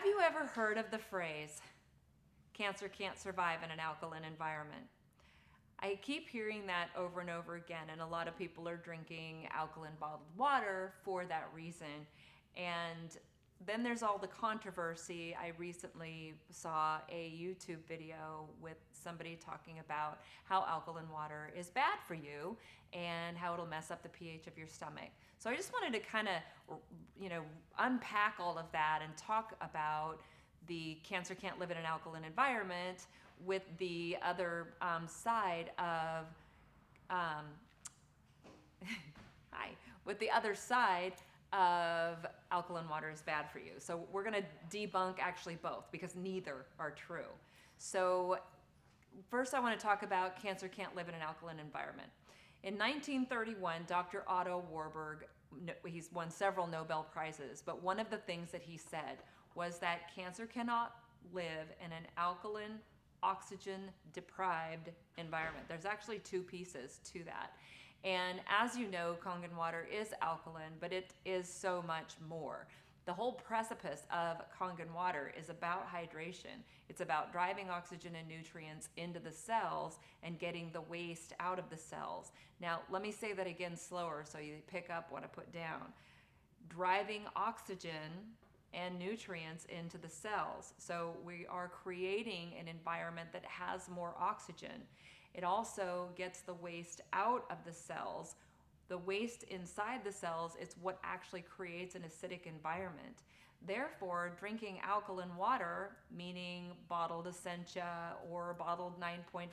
Have you ever heard of the phrase, cancer can't survive in an alkaline environment? I keep hearing that over and over again, and a lot of people are drinking alkaline bottled water for that reason. And then there's all the controversy. I recently saw a YouTube video with somebody talking about how alkaline water is bad for you and how it'll mess up the pH of your stomach. So I just wanted to kind of, unpack all of that and talk about the cancer can't live in an alkaline environment with the other side of, with the other side of alkaline water is bad for you. So we're going to debunk actually both because neither are true. So first I want to talk about cancer can't live in an alkaline environment. In 1931, Dr. Otto Warburg, he's won several Nobel Prizes, but one of the things that he said was that cancer cannot live in an alkaline, oxygen-deprived environment. There's actually two pieces to that. And as you know, Kangen water is alkaline, but it is so much more. The whole precipice of Kangen water is about hydration. It's about driving oxygen and nutrients into the cells and getting the waste out of the cells. Now, let me say that again slower so you pick up what I put down. Driving oxygen and nutrients into the cells. So we are creating an environment that has more oxygen. It also gets the waste out of the cells. The waste inside the cells is what actually creates an acidic environment. Therefore, drinking alkaline water, meaning bottled Essentia or bottled 9.5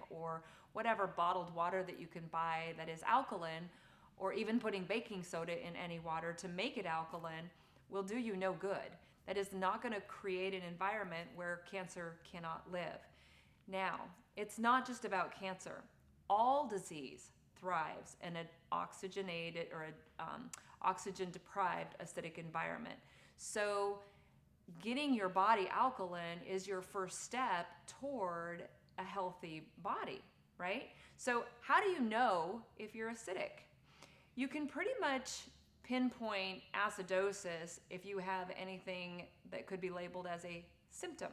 or whatever bottled water that you can buy that is alkaline, or even putting baking soda in any water to make it alkaline, will do you no good. That is not going to create an environment where cancer cannot live. Now, it's not just about cancer. All disease thrives in an oxygenated or an oxygen-deprived acidic environment. So getting your body alkaline is your first step toward a healthy body, right? So how do you know if you're acidic? You can pretty much pinpoint acidosis if you have anything that could be labeled as a symptom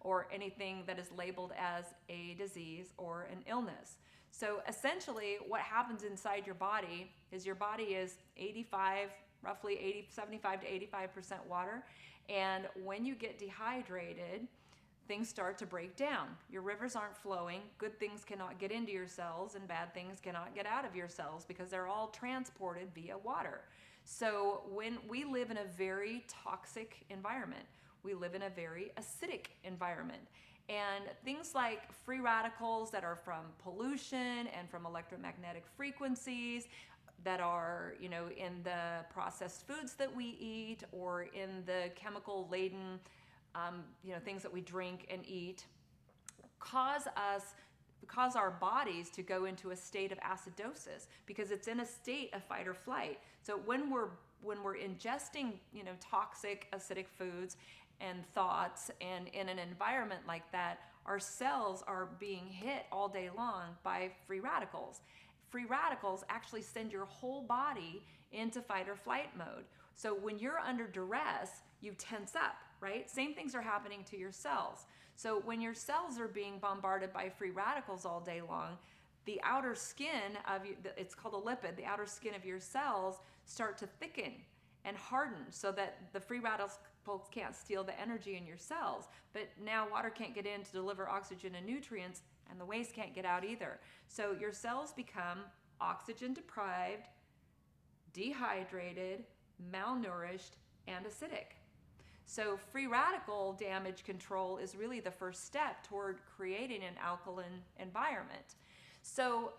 or anything that is labeled as a disease or an illness. So essentially what happens inside your body is 75 to 85% water. And when you get dehydrated, things start to break down. Your rivers aren't flowing, good things cannot get into your cells, and bad things cannot get out of your cells because they're all transported via water. So when we live in a very toxic environment, we live in a very acidic environment. And things like free radicals that are from pollution and from electromagnetic frequencies that are, in the processed foods that we eat or in the chemical laden, things that we drink and eat, cause our bodies to go into a state of acidosis because it's in a state of fight or flight. So when we're ingesting, toxic acidic foods and thoughts, and in an environment like that, our cells are being hit all day long by free radicals. Free radicals actually send your whole body into fight or flight mode. So when you're under duress, you tense up, right? Same things are happening to your cells. So when your cells are being bombarded by free radicals all day long, the outer skin of you, it's called a lipid, the outer skin of your cells start to thicken and harden so that the free radicals can't steal the energy in your cells. But now water can't get in to deliver oxygen and nutrients, and the waste can't get out either. So your cells become oxygen deprived, dehydrated, malnourished, and acidic. So free radical damage control is really the first step toward creating an alkaline environment. So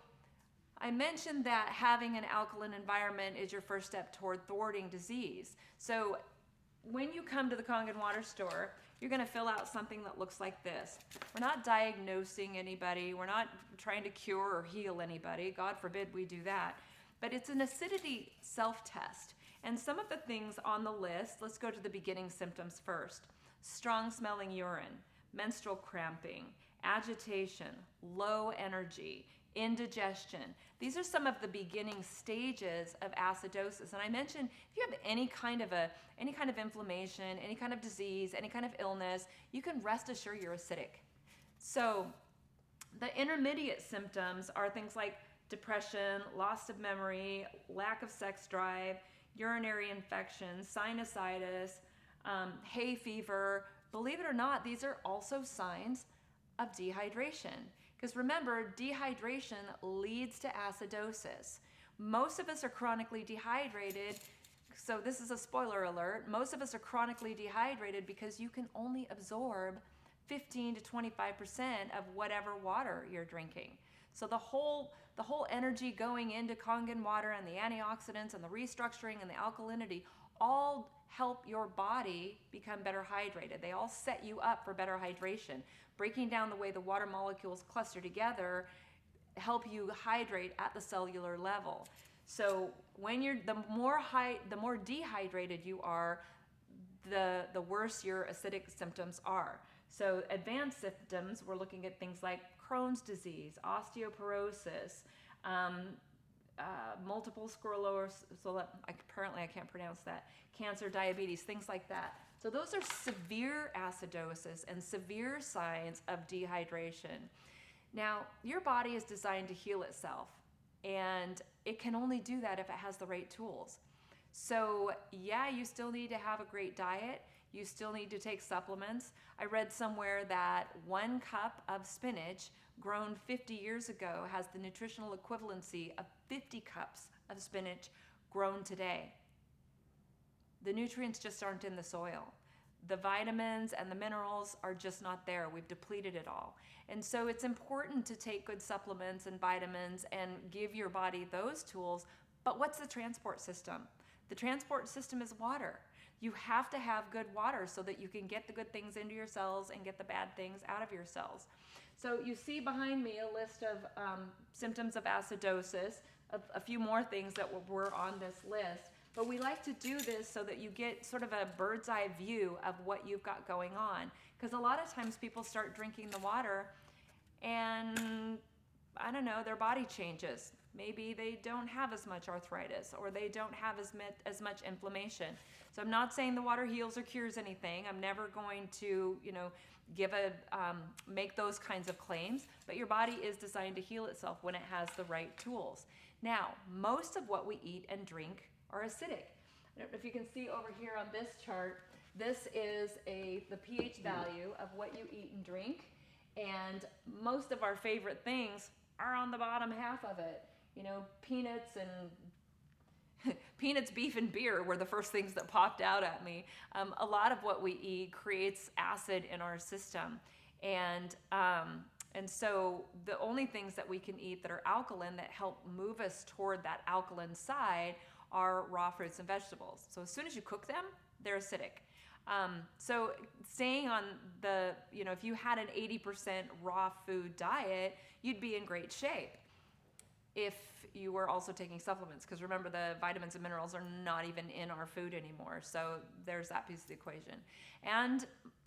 I mentioned that having an alkaline environment is your first step toward thwarting disease. So when you come to the Kangen water store, you're going to fill out something that looks like this. We're not diagnosing anybody. We're not trying to cure or heal anybody. God forbid we do that. But it's an acidity self-test. And some of the things on the list, let's go to the beginning symptoms first. Strong smelling urine, menstrual cramping, agitation, low energy, indigestion. These are some of the beginning stages of acidosis. And I mentioned if you have any kind of inflammation, any kind of disease, any kind of illness, you can rest assured you're acidic. So the intermediate symptoms are things like depression, loss of memory, lack of sex drive, urinary infections, sinusitis, hay fever. Believe it or not, these are also signs of dehydration. Because remember, dehydration leads to acidosis. Most of us are chronically dehydrated. So this is a spoiler alert. Most of us are chronically dehydrated because you can only absorb 15 to 25% of whatever water you're drinking. So the whole energy going into Kangen water and the antioxidants and the restructuring and the alkalinity all help your body become better hydrated. They all set you up for better hydration. Breaking down the way the water molecules cluster together help you hydrate at the cellular level. So when the more dehydrated you are, the worse your acidic symptoms are. So advanced symptoms, we're looking at things like Crohn's disease, osteoporosis, multiple sclerosis, apparently I can't pronounce that, cancer, diabetes, things like that. So those are severe acidosis and severe signs of dehydration. Now, your body is designed to heal itself, and it can only do that if it has the right tools. So yeah, you still need to have a great diet. You still need to take supplements. I read somewhere that 1 cup of spinach grown 50 years ago has the nutritional equivalency of 50 cups of spinach grown today. The nutrients just aren't in the soil. The vitamins and the minerals are just not there. We've depleted it all. And so it's important to take good supplements and vitamins and give your body those tools. But what's the transport system? The transport system is water. You have to have good water so that you can get the good things into your cells and get the bad things out of your cells. So you see behind me a list of symptoms of acidosis, a few more things that were on this list. But we like to do this so that you get sort of a bird's eye view of what you've got going on. Because a lot of times people start drinking the water and, I don't know, their body changes. Maybe they don't have as much arthritis or they don't have as much inflammation. So I'm not saying the water heals or cures anything. I'm never going to, make those kinds of claims. But your body is designed to heal itself when it has the right tools. Now, most of what we eat and drink are acidic. I don't know if you can see over here on this chart, this is the pH value of what you eat and drink. And most of our favorite things are on the bottom half of it. Peanuts and peanuts, beef, and beer were the first things that popped out at me. A lot of what we eat creates acid in our system. And so the only things that we can eat that are alkaline that help move us toward that alkaline side are raw fruits and vegetables. So as soon as you cook them, they're acidic. So staying on if you had an 80% raw food diet, you'd be in great shape if you were also taking supplements. Because remember, the vitamins and minerals are not even in our food anymore. So there's that piece of the equation. And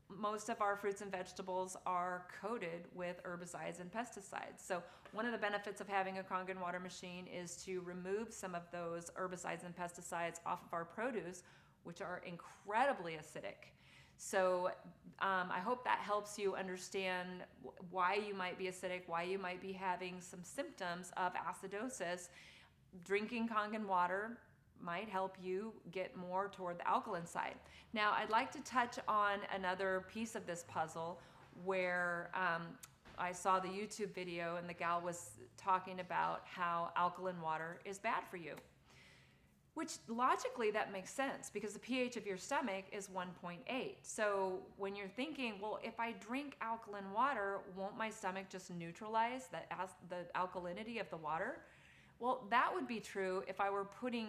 most of our fruits and vegetables are coated with herbicides and pesticides. So one of the benefits of having a Kangen water machine is to remove some of those herbicides and pesticides off of our produce, which are incredibly acidic. So I hope that helps you understand why you might be acidic, why you might be having some symptoms of acidosis. Drinking Kangen water might help you get more toward the alkaline side. Now, I'd like to touch on another piece of this puzzle where I saw the YouTube video and the gal was talking about how alkaline water is bad for you. Which logically that makes sense because the pH of your stomach is 1.8. So when you're thinking, well, if I drink alkaline water, won't my stomach just neutralize the alkalinity of the water? Well, that would be true if I were putting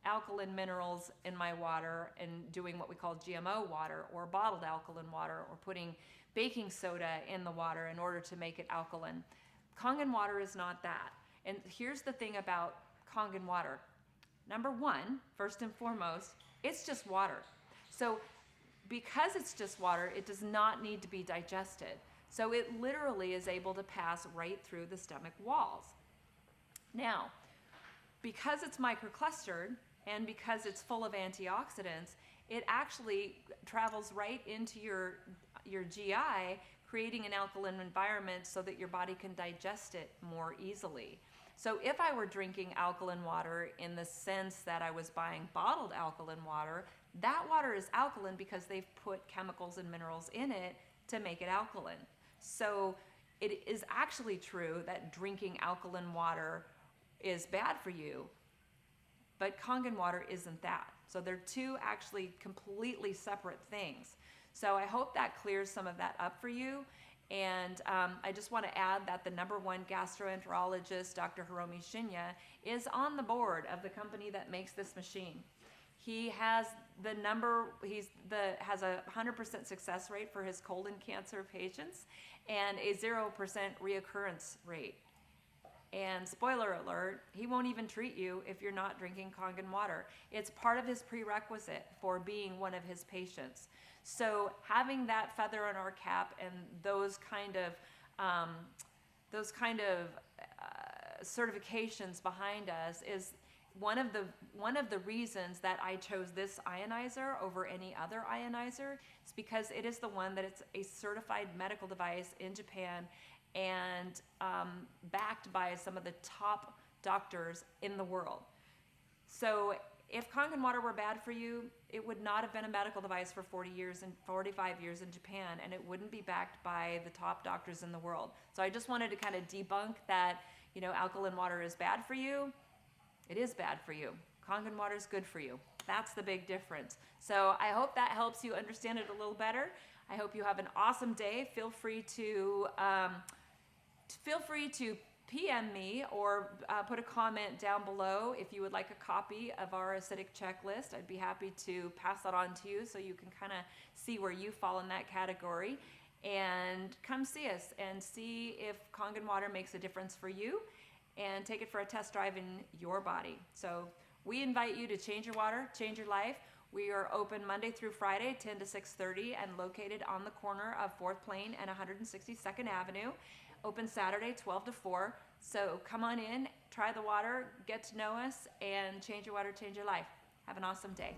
alkaline minerals in my water and doing what we call GMO water or bottled alkaline water or putting baking soda in the water in order to make it alkaline. Kangen water is not that. And here's the thing about Kangen water. Number one, first and foremost, it's just water. So because it's just water, it does not need to be digested. So it literally is able to pass right through the stomach walls. Now, because it's microclustered and because it's full of antioxidants, it actually travels right into your GI, creating an alkaline environment so that your body can digest it more easily. So if I were drinking alkaline water in the sense that I was buying bottled alkaline water, that water is alkaline because they've put chemicals and minerals in it to make it alkaline. So it is actually true that drinking alkaline water is bad for you, but Kangen water isn't that. So they're two actually completely separate things. So I hope that clears some of that up for you. And I just want to add that the number 1 gastroenterologist, Dr. Hiromi Shinya, is on the board of the company that makes this machine. He has has a 100% success rate for his colon cancer patients and a 0% reoccurrence rate. And spoiler alert, he won't even treat you if you're not drinking Kangen water. It's part of his prerequisite for being one of his patients. So having that feather in our cap and those kind of certifications behind us is one of the reasons that I chose this ionizer over any other ionizer. It's because it is the one that it's a certified medical device in Japan and backed by some of the top doctors in the world. So if Kangen water were bad for you, it would not have been a medical device for 45 years in Japan, and it wouldn't be backed by the top doctors in the world. So I just wanted to kind of debunk that, alkaline water is bad for you. It is bad for you. Kangen water is good for you. That's the big difference. So I hope that helps you understand it a little better. I hope you have an awesome day. Feel free to PM me or put a comment down below if you would like a copy of our acidic checklist. I'd be happy to pass that on to you so you can kind of see where you fall in that category. And come see us and see if Kangen water makes a difference for you and take it for a test drive in your body. So we invite you to change your water, change your life. We are open Monday through Friday, 10 to 6:30, and located on the corner of 4th Plain and 162nd Avenue. Open Saturday, 12 to 4. So come on in, try the water, get to know us, and change your water, change your life. Have an awesome day.